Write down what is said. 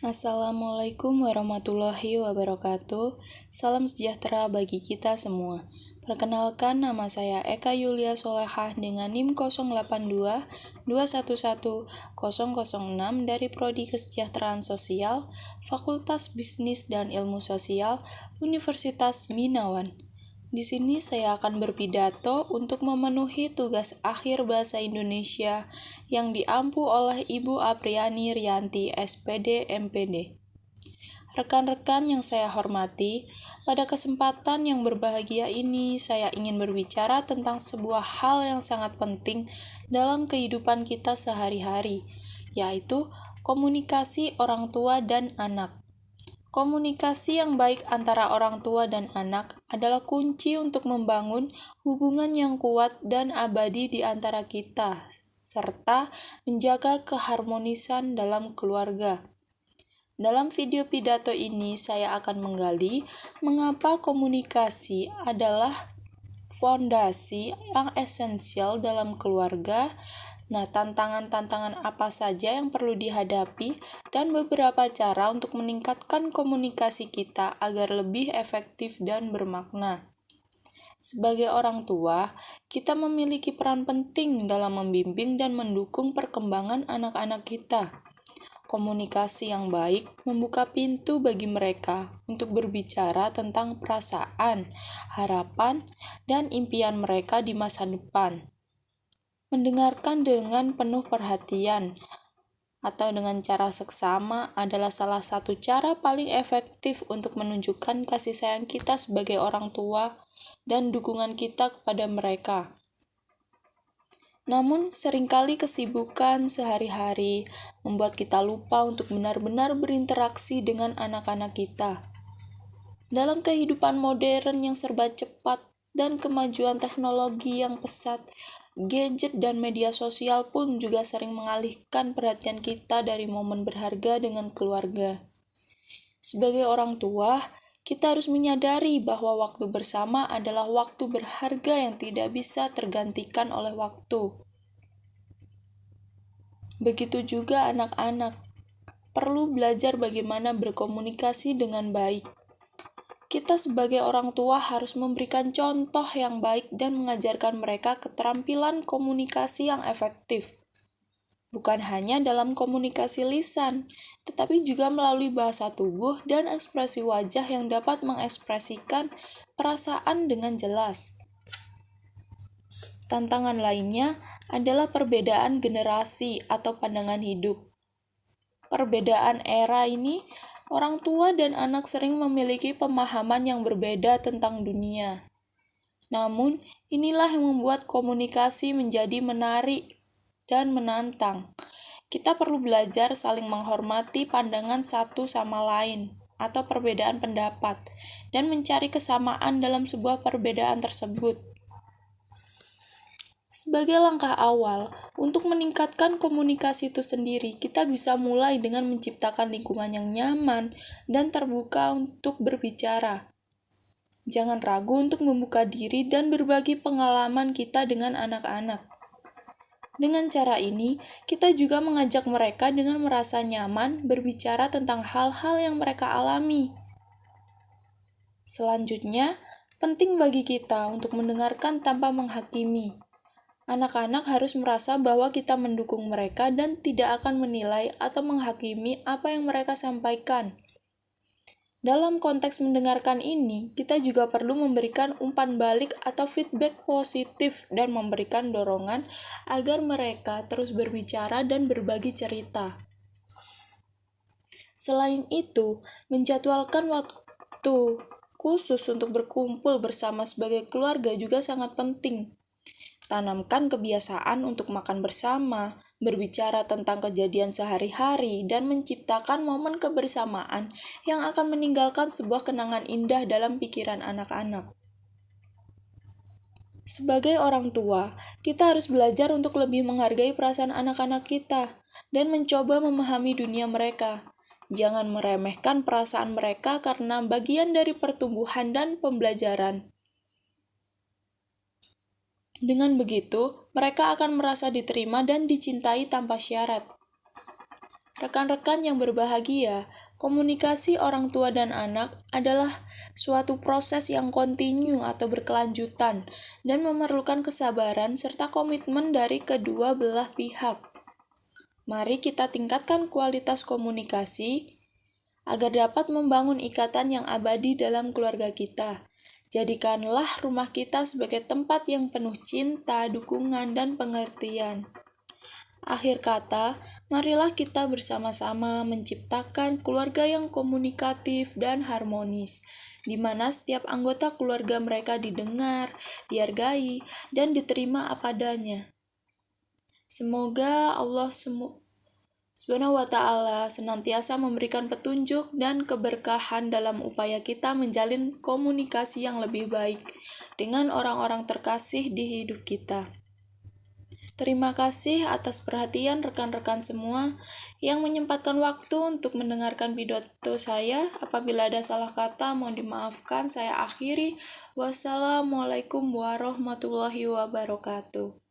Assalamualaikum warahmatullahi wabarakatuh. Salam sejahtera bagi kita semua. Perkenalkan, nama saya Eka Yulia Solehah dengan NIM 082211006 dari Prodi Kesejahteraan Sosial, Fakultas Bisnis dan Ilmu Sosial, Universitas Binawan. Di sini saya akan berpidato untuk memenuhi tugas akhir bahasa Indonesia yang diampu oleh Ibu Apriani Rianti, SPD, MPD. Rekan-rekan yang saya hormati, pada kesempatan yang berbahagia ini saya ingin berbicara tentang sebuah hal yang sangat penting dalam kehidupan kita sehari-hari, yaitu komunikasi orang tua dan anak. Komunikasi yang baik antara orang tua dan anak adalah kunci untuk membangun hubungan yang kuat dan abadi di antara kita, serta menjaga keharmonisan dalam keluarga. Dalam video pidato ini, saya akan menggali mengapa komunikasi adalah fondasi yang esensial dalam keluarga. Nah, tantangan-tantangan apa saja yang perlu dihadapi dan beberapa cara untuk meningkatkan komunikasi kita agar lebih efektif dan bermakna. Sebagai orang tua, kita memiliki peran penting dalam membimbing dan mendukung perkembangan anak-anak kita. Komunikasi yang baik membuka pintu bagi mereka untuk berbicara tentang perasaan, harapan, dan impian mereka di masa depan. Mendengarkan dengan penuh perhatian atau dengan cara seksama adalah salah satu cara paling efektif untuk menunjukkan kasih sayang kita sebagai orang tua dan dukungan kita kepada mereka. Namun, seringkali kesibukan sehari-hari membuat kita lupa untuk benar-benar berinteraksi dengan anak-anak kita. Dalam kehidupan modern yang serba cepat dan kemajuan teknologi yang pesat, gadget dan media sosial pun juga sering mengalihkan perhatian kita dari momen berharga dengan keluarga. Sebagai orang tua, kita harus menyadari bahwa waktu bersama adalah waktu berharga yang tidak bisa tergantikan oleh waktu. Begitu juga anak-anak, perlu belajar bagaimana berkomunikasi dengan baik. Kita sebagai orang tua harus memberikan contoh yang baik dan mengajarkan mereka keterampilan komunikasi yang efektif. Bukan hanya dalam komunikasi lisan, tetapi juga melalui bahasa tubuh dan ekspresi wajah yang dapat mengekspresikan perasaan dengan jelas. Tantangan lainnya adalah perbedaan generasi atau pandangan hidup. Perbedaan era ini, orang tua dan anak sering memiliki pemahaman yang berbeda tentang dunia. Namun, inilah yang membuat komunikasi menjadi menarik dan menantang. Kita perlu belajar saling menghormati pandangan satu sama lain atau perbedaan pendapat dan mencari kesamaan dalam sebuah perbedaan tersebut. Sebagai langkah awal, untuk meningkatkan komunikasi itu sendiri, kita bisa mulai dengan menciptakan lingkungan yang nyaman dan terbuka untuk berbicara. Jangan ragu untuk membuka diri dan berbagi pengalaman kita dengan anak-anak. Dengan cara ini, kita juga mengajak mereka dengan merasa nyaman berbicara tentang hal-hal yang mereka alami. Selanjutnya, penting bagi kita untuk mendengarkan tanpa menghakimi. Anak-anak harus merasa bahwa kita mendukung mereka dan tidak akan menilai atau menghakimi apa yang mereka sampaikan. Dalam konteks mendengarkan ini, kita juga perlu memberikan umpan balik atau feedback positif dan memberikan dorongan agar mereka terus berbicara dan berbagi cerita. Selain itu, menjadwalkan waktu khusus untuk berkumpul bersama sebagai keluarga juga sangat penting. Tanamkan kebiasaan untuk makan bersama, berbicara tentang kejadian sehari-hari, dan menciptakan momen kebersamaan yang akan meninggalkan sebuah kenangan indah dalam pikiran anak-anak. Sebagai orang tua, kita harus belajar untuk lebih menghargai perasaan anak-anak kita dan mencoba memahami dunia mereka. Jangan meremehkan perasaan mereka karena bagian dari pertumbuhan dan pembelajaran. Dengan begitu, mereka akan merasa diterima dan dicintai tanpa syarat. Rekan-rekan yang berbahagia, komunikasi orang tua dan anak adalah suatu proses yang kontinu atau berkelanjutan dan memerlukan kesabaran serta komitmen dari kedua belah pihak. Mari kita tingkatkan kualitas komunikasi agar dapat membangun ikatan yang abadi dalam keluarga kita. Jadikanlah rumah kita sebagai tempat yang penuh cinta, dukungan, dan pengertian. Akhir kata, marilah kita bersama-sama menciptakan keluarga yang komunikatif dan harmonis, di mana setiap anggota keluarga mereka didengar, dihargai, dan diterima apa adanya. Semoga Allah Subhanahu wa Ta'ala senantiasa memberikan petunjuk dan keberkahan dalam upaya kita menjalin komunikasi yang lebih baik dengan orang-orang terkasih di hidup kita. Terima kasih atas perhatian rekan-rekan semua yang menyempatkan waktu untuk mendengarkan pidato saya. Apabila ada salah kata, mohon dimaafkan. Saya akhiri. Wassalamualaikum warahmatullahi wabarakatuh.